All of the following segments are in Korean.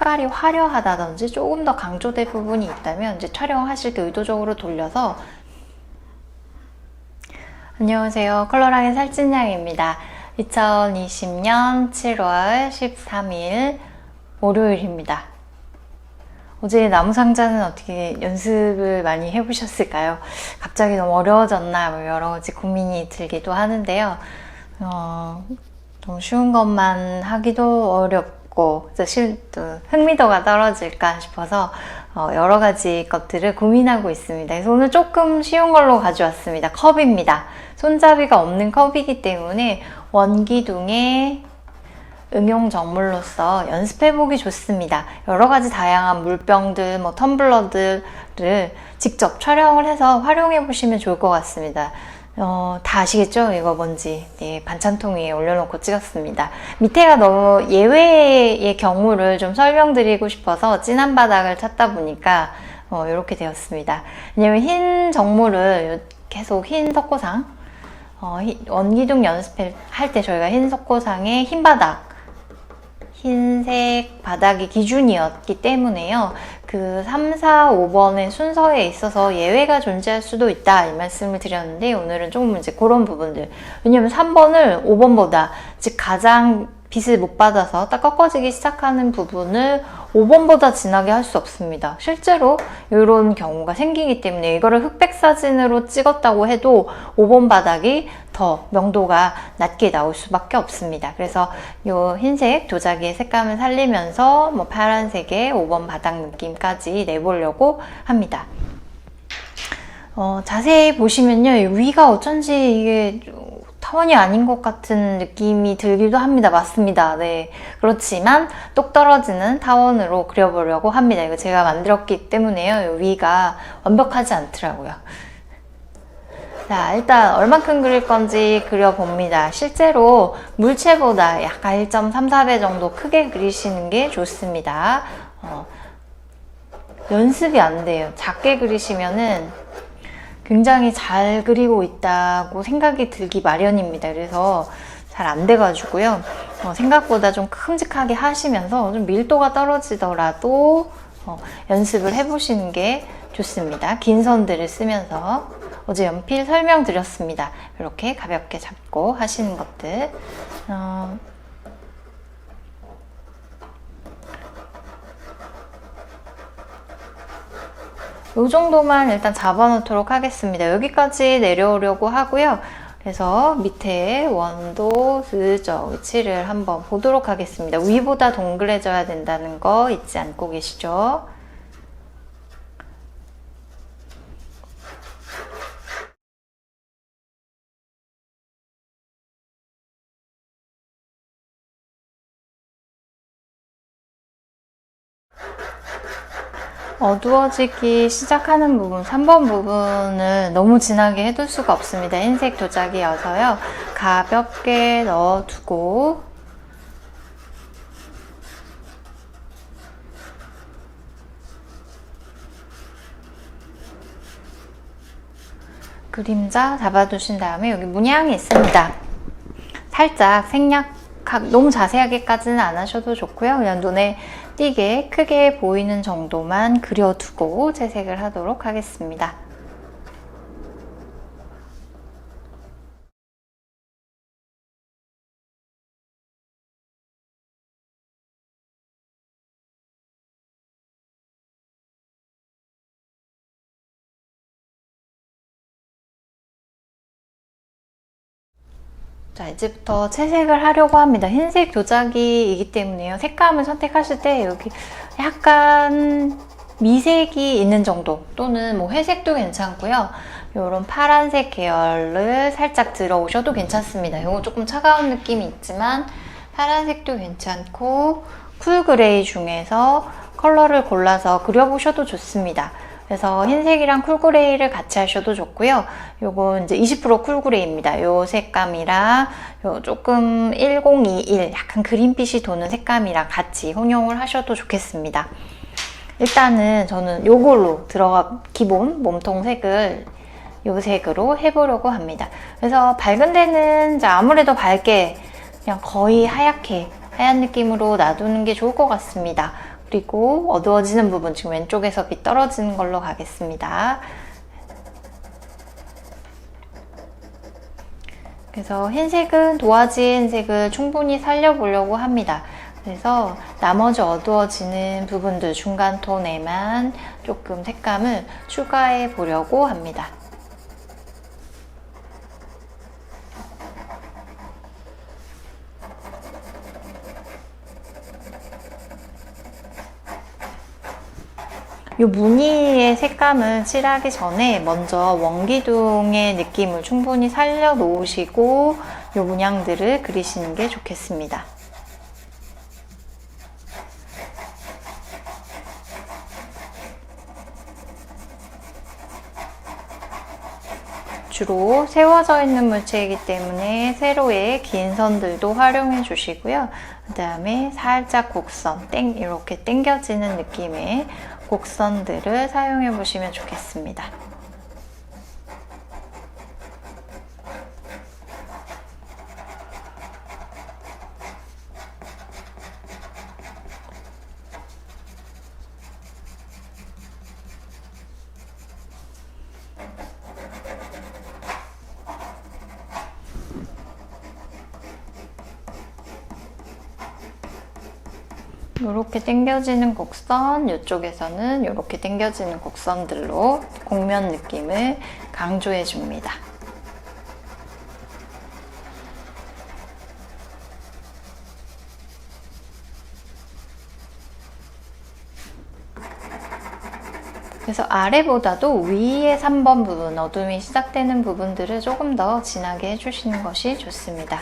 색깔이 화려하다든지 조금 더 강조될 부분이 있다면 이제 촬영하실 때 의도적으로 돌려서. 안녕하세요, 컬러랑의 살찐양입니다. 2020년 7월 13일 월요일입니다. 어제 나무상자는 어떻게 연습을 많이 해보셨을까요? 갑자기 너무 어려워졌나 뭐 여러 가지 고민이 들기도 하는데요. 너무 쉬운 것만 하기도 어렵고 또 흥미도가 떨어질까 싶어서 여러 가지 것들을 고민하고 있습니다. 그래서 오늘 조금 쉬운 걸로 가져왔습니다. 컵입니다. 손잡이가 없는 컵이기 때문에 원기둥의 응용 정물로서 연습해보기 좋습니다. 여러 가지 다양한 물병들, 텀블러들을 직접 촬영을 해서 활용해보시면 좋을 것 같습니다. 다 아시겠죠? 이거 뭔지. 네, 반찬통 위에 올려놓고 찍었습니다. 밑에가 너무 예외의 경우를 좀 설명드리고 싶어서 진한 바닥을 찾다 보니까 이렇게 되었습니다. 왜냐면 흰 정물을 계속 흰 석고상, 원기둥 연습할 때 저희가 흰 석고상에 흰 바닥, 흰색 바닥이 기준이었기 때문에요. 그 3, 4, 5번의 순서에 있어서 예외가 존재할 수도 있다 이 말씀을 드렸는데 오늘은 조금 이제 그런 부분들, 왜냐면 3번을 5번보다 즉 가장 빛을 못 받아서 딱 꺾어지기 시작하는 부분을 5번보다 진하게 할 수 없습니다. 실제로 이런 경우가 생기기 때문에 이거를 흑백 사진으로 찍었다고 해도 5번 바닥이 더 명도가 낮게 나올 수밖에 없습니다. 그래서 이 흰색 도자기의 색감을 살리면서 파란색의 5번 바닥 느낌까지 내보려고 합니다. 자세히 보시면요, 위가 어쩐지 이게 타원이 아닌 것 같은 느낌이 들기도 합니다. 맞습니다. 네. 그렇지만 똑 떨어지는 타원으로 그려보려고 합니다. 이거 제가 만들었기 때문에요. 위가 완벽하지 않더라고요. 자, 일단 얼만큼 그릴 건지 그려봅니다. 실제로 물체보다 약간 1.34배 정도 크게 그리시는 게 좋습니다. 연습이 안 돼요. 작게 그리시면은 굉장히 잘 그리고 있다고 생각이 들기 마련입니다. 그래서 잘 안 돼가지고요. 생각보다 좀 큼직하게 하시면서 좀 밀도가 떨어지더라도 연습을 해보시는 게 좋습니다. 긴 선들을 쓰면서 어제 연필 설명드렸습니다. 이렇게 가볍게 잡고 하시는 것들. 이 정도만 일단 잡아놓도록 하겠습니다. 여기까지 내려오려고 하고요. 그래서 밑에 원도 슬쩍 위치를 한번 보도록 하겠습니다. 위보다 동그래져야 된다는 거 잊지 않고 계시죠? 어두워지기 시작하는 부분, 3번 부분을 너무 진하게 해둘 수가 없습니다. 흰색 도자기여서요. 가볍게 넣어두고 그림자 잡아두신 다음에 여기 문양이 있습니다. 살짝 너무 자세하게까지는 안 하셔도 좋고요. 그냥 눈에 띄게 크게 보이는 정도만 그려두고 채색을 하도록 하겠습니다. 자, 이제부터 채색을 하려고 합니다. 흰색 도자기이기 때문에요. 색감을 선택하실 때 여기 약간 미색이 있는 정도 또는 회색도 괜찮고요. 이런 파란색 계열을 살짝 들어오셔도 괜찮습니다. 이거 조금 차가운 느낌이 있지만 파란색도 괜찮고 쿨 그레이 중에서 컬러를 골라서 그려보셔도 좋습니다. 그래서 흰색이랑 쿨그레이를 같이 하셔도 좋고요. 요거 이제 20% 쿨그레이입니다. 요 색감이랑 요 조금 1021 약간 그린빛이 도는 색감이랑 같이 혼용을 하셔도 좋겠습니다. 일단은 저는 요걸로 기본 몸통 색을 요 색으로 해보려고 합니다. 그래서 밝은 데는 이제 아무래도 밝게 그냥 거의 하얗게 하얀 느낌으로 놔두는 게 좋을 것 같습니다. 그리고 어두워지는 부분, 지금 왼쪽에서 빛 떨어지는 걸로 가겠습니다. 그래서 흰색은 도화지의 흰색을 충분히 살려보려고 합니다. 그래서 나머지 어두워지는 부분들 중간 톤에만 조금 색감을 추가해 보려고 합니다. 이 무늬의 색감을 칠하기 전에 먼저 원기둥의 느낌을 충분히 살려 놓으시고 이 문양들을 그리시는 게 좋겠습니다. 주로 세워져 있는 물체이기 때문에 세로의 긴 선들도 활용해 주시고요. 그 다음에 살짝 곡선, 이렇게 당겨지는 느낌의 곡선들을 사용해 보시면 좋겠습니다. 이렇게 당겨지는 곡선, 이쪽에서는 이렇게 당겨지는 곡선들로 곡면 느낌을 강조해 줍니다. 그래서 아래보다도 위의 3번 부분, 어둠이 시작되는 부분들을 조금 더 진하게 해주시는 것이 좋습니다.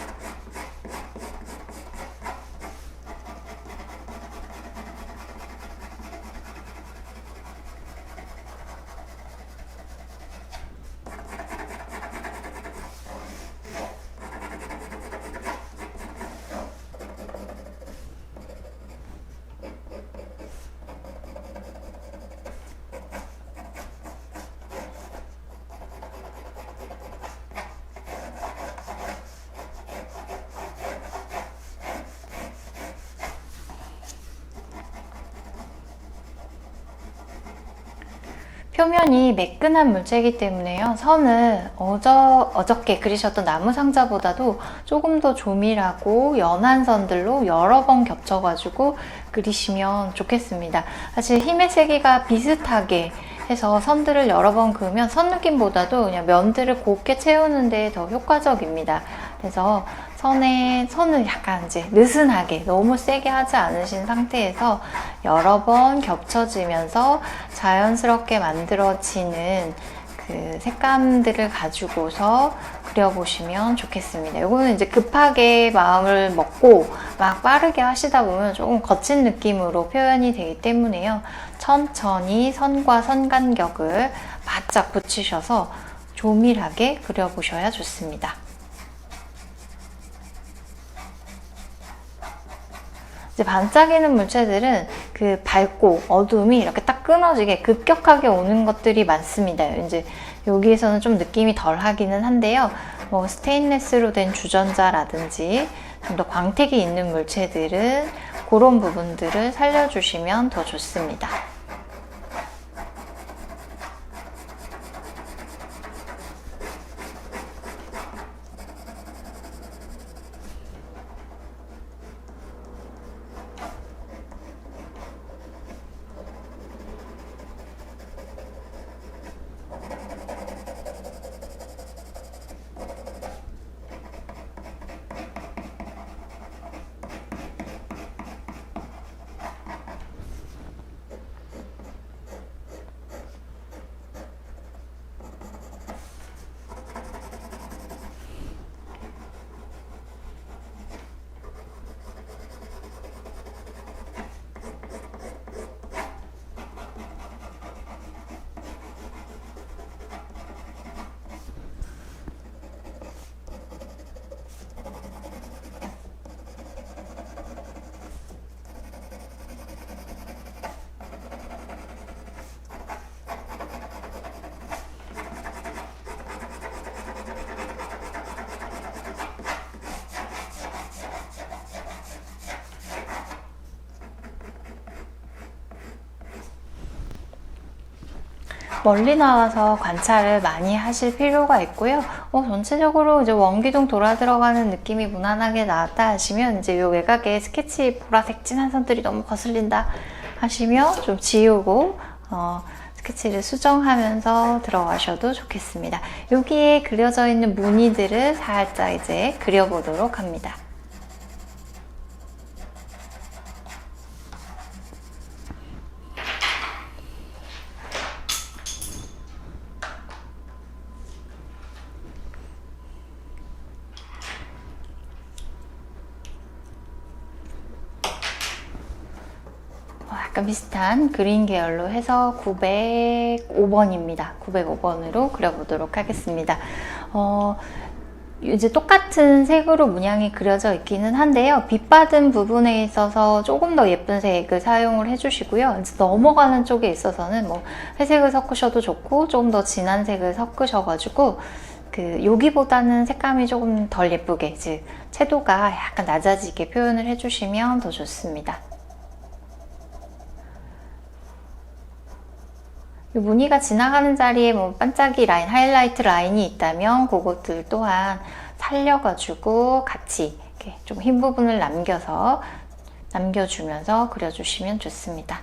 표면이 매끈한 물체이기 때문에요. 선을 어저께 그리셨던 나무 상자보다도 조금 더 조밀하고 연한 선들로 여러 번 겹쳐가지고 그리시면 좋겠습니다. 사실 힘의 세기가 비슷하게 해서 선들을 여러 번 그으면 선 느낌보다도 그냥 면들을 곱게 채우는 데 더 효과적입니다. 그래서 선을 약간 이제 느슨하게 너무 세게 하지 않으신 상태에서 여러 번 겹쳐지면서 자연스럽게 만들어지는 그 색감들을 가지고서 그려보시면 좋겠습니다. 이거는 이제 급하게 마음을 먹고 막 빠르게 하시다 보면 조금 거친 느낌으로 표현이 되기 때문에요. 천천히 선과 선 간격을 바짝 붙이셔서 조밀하게 그려보셔야 좋습니다. 이제 반짝이는 물체들은 그 밝고 어둠이 이렇게 딱 끊어지게 급격하게 오는 것들이 많습니다. 이제 여기에서는 좀 느낌이 덜 하기는 한데요. 뭐 스테인리스로 된 주전자라든지 좀 더 광택이 있는 물체들은 그런 부분들을 살려주시면 더 좋습니다. 멀리 나와서 관찰을 많이 하실 필요가 있고요. 전체적으로 이제 원기둥 돌아 들어가는 느낌이 무난하게 나왔다 하시면 이제 이 외곽에 스케치 보라색 진한 선들이 너무 거슬린다 하시면 좀 지우고 스케치를 수정하면서 들어가셔도 좋겠습니다. 여기에 그려져 있는 무늬들을 살짝 이제 그려보도록 합니다. 약간 비슷한 그린 계열로 해서 905번입니다. 905번으로 그려보도록 하겠습니다. 이제 똑같은 색으로 문양이 그려져 있기는 한데요. 빛 받은 부분에 있어서 조금 더 예쁜 색을 사용을 해주시고요. 이제 넘어가는 쪽에 있어서는 뭐 회색을 섞으셔도 좋고 조금 더 진한 색을 섞으셔가지고 여기보다는 색감이 조금 덜 예쁘게, 즉 채도가 약간 낮아지게 표현을 해주시면 더 좋습니다. 무늬가 지나가는 자리에 뭐 반짝이 라인, 하이라이트 라인이 있다면 그것들 또한 살려가지고 같이 이렇게 좀 흰 부분을 남겨주면서 그려주시면 좋습니다.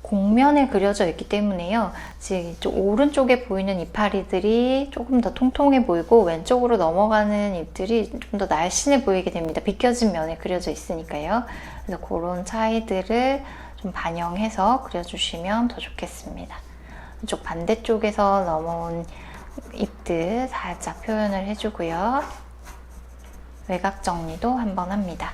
곡면에 그려져 있기 때문에요. 지금 이쪽 오른쪽에 보이는 이파리들이 조금 더 통통해 보이고 왼쪽으로 넘어가는 잎들이 좀 더 날씬해 보이게 됩니다. 비껴진 면에 그려져 있으니까요. 그래서 그런 차이들을 좀 반영해서 그려주시면 더 좋겠습니다. 이쪽 반대쪽에서 넘어온 잎들 살짝 표현을 해주고요. 외곽 정리도 한번 합니다.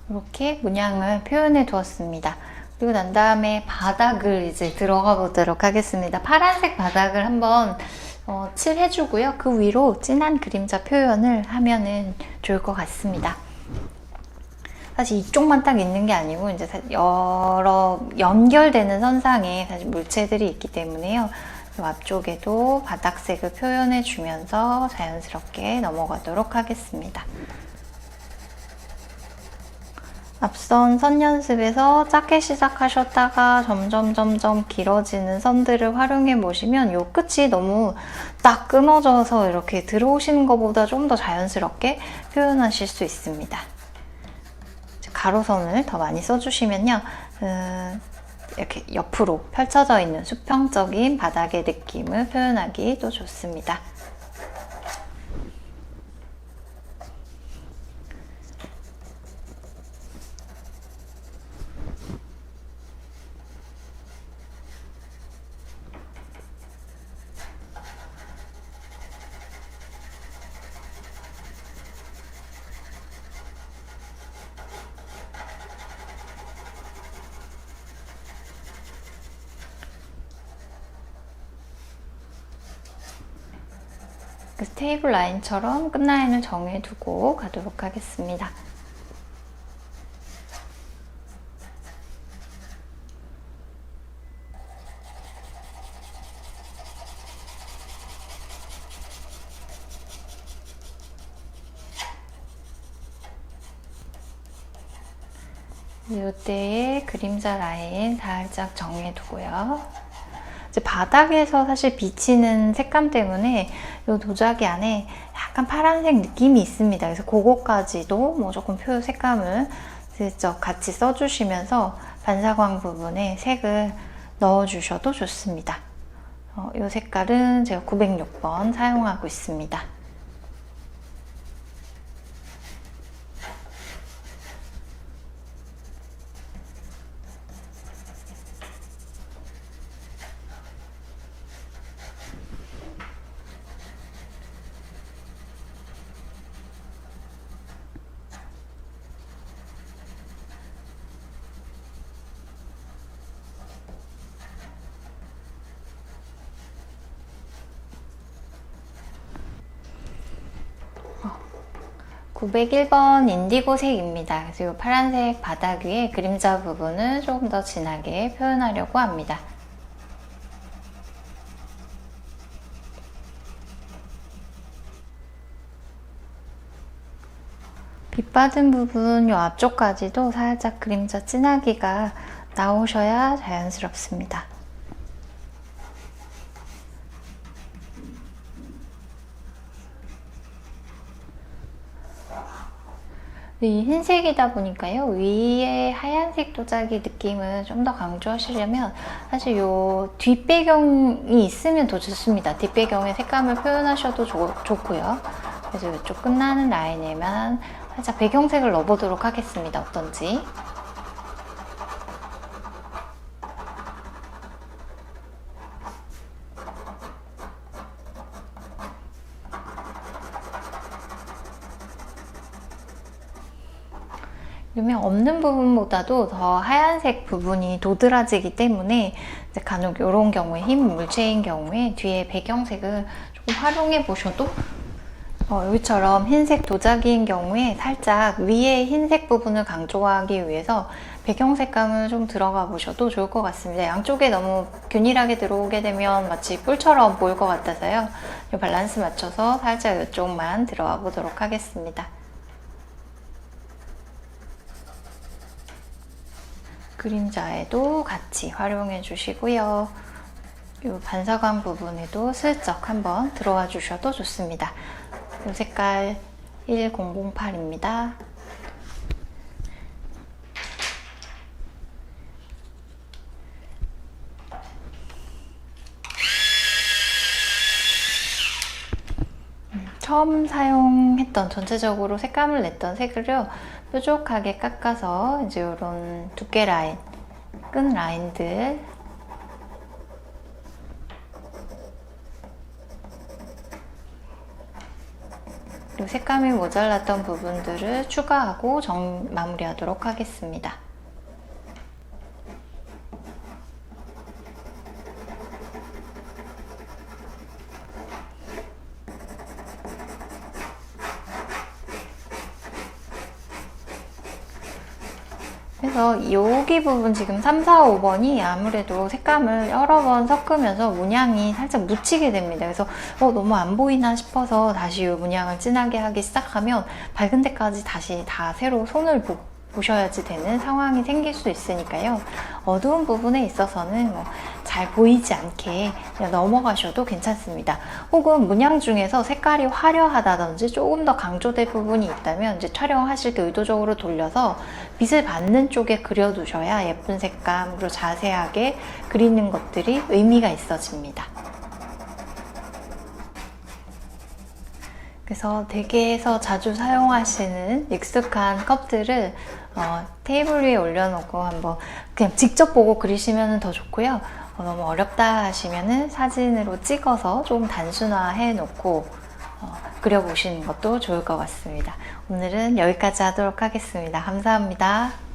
이렇게 문양을 표현해 두었습니다. 그리고 난 다음에 바닥을 이제 들어가 보도록 하겠습니다. 파란색 바닥을 한번 칠해주고요. 그 위로 진한 그림자 표현을 하면은 좋을 것 같습니다. 사실 이쪽만 딱 있는 게 아니고 이제 여러 연결되는 선상에 사실 물체들이 있기 때문에요. 앞쪽에도 바닥색을 표현해 주면서 자연스럽게 넘어가도록 하겠습니다. 앞선 선 연습에서 작게 시작하셨다가 점점 길어지는 선들을 활용해 보시면 요 끝이 너무 딱 끊어져서 이렇게 들어오시는 것보다 좀 더 자연스럽게 표현하실 수 있습니다. 가로선을 더 많이 써주시면요. 이렇게 옆으로 펼쳐져 있는 수평적인 바닥의 느낌을 표현하기도 좋습니다. 스테이블 라인처럼 끝라인을 정해두고 가도록 하겠습니다. 이때의 그림자 라인 살짝 정해두고요. 이제 바닥에서 사실 비치는 색감 때문에 이 도자기 안에 약간 파란색 느낌이 있습니다. 그래서 그거까지도 뭐 조금 표 색감을 슬쩍 같이 써주시면서 반사광 부분에 색을 넣어주셔도 좋습니다. 이 색깔은 제가 906번 사용하고 있습니다. 어, 901번 인디고색입니다. 그래서 이 파란색 바닥 위에 그림자 부분을 조금 더 진하게 표현하려고 합니다. 빛 받은 부분 이 앞쪽까지도 살짝 그림자 진하기가 나오셔야 자연스럽습니다. 이 흰색이다 보니까요, 위에 하얀색 도자기 느낌을 좀 더 강조하시려면 사실 이 뒷배경이 있으면 더 좋습니다. 뒷배경의 색감을 표현하셔도 좋고요. 그래서 이쪽 끝나는 라인에만 살짝 배경색을 넣어보도록 하겠습니다. 어떤지. 그러면 없는 부분보다도 더 하얀색 부분이 도드라지기 때문에 이제 간혹 이런 경우에 흰 물체인 경우에 뒤에 배경색을 조금 활용해 보셔도 여기처럼 흰색 도자기인 경우에 살짝 위에 흰색 부분을 강조하기 위해서 배경 색감을 좀 들어가 보셔도 좋을 것 같습니다. 양쪽에 너무 균일하게 들어오게 되면 마치 뿔처럼 보일 것 같아서요. 이 밸런스 맞춰서 살짝 이쪽만 들어가 보도록 하겠습니다. 그림자에도 같이 활용해 주시고요. 이 반사광 부분에도 슬쩍 한번 들어와 주셔도 좋습니다. 이 색깔 1008입니다. 처음 사용했던 전체적으로 색감을 냈던 색을요, 뾰족하게 깎아서 이제 이런 두께 라인, 끈 라인들 그리고 색감이 모자랐던 부분들을 추가하고 마무리하도록 하겠습니다. 그래서 여기 부분 지금 3, 4, 5번이 아무래도 색감을 여러 번 섞으면서 문양이 살짝 묻히게 됩니다. 그래서 너무 안 보이나 싶어서 다시 이 문양을 진하게 하기 시작하면 밝은 데까지 다시 다 새로 손을 보셔야지 되는 상황이 생길 수 있으니까요. 어두운 부분에 있어서는 잘 보이지 않게 그냥 넘어가셔도 괜찮습니다. 혹은 문양 중에서 색깔이 화려하다든지 조금 더 강조된 부분이 있다면 이제 촬영하실 때 의도적으로 돌려서 빛을 받는 쪽에 그려두셔야 예쁜 색감으로 자세하게 그리는 것들이 의미가 있어집니다. 그래서 댁에서 자주 사용하시는 익숙한 컵들을 테이블 위에 올려놓고 한번 그냥 직접 보고 그리시면 더 좋고요. 너무 어렵다 하시면 사진으로 찍어서 좀 단순화해 놓고 그려보시는 것도 좋을 것 같습니다. 오늘은 여기까지 하도록 하겠습니다. 감사합니다.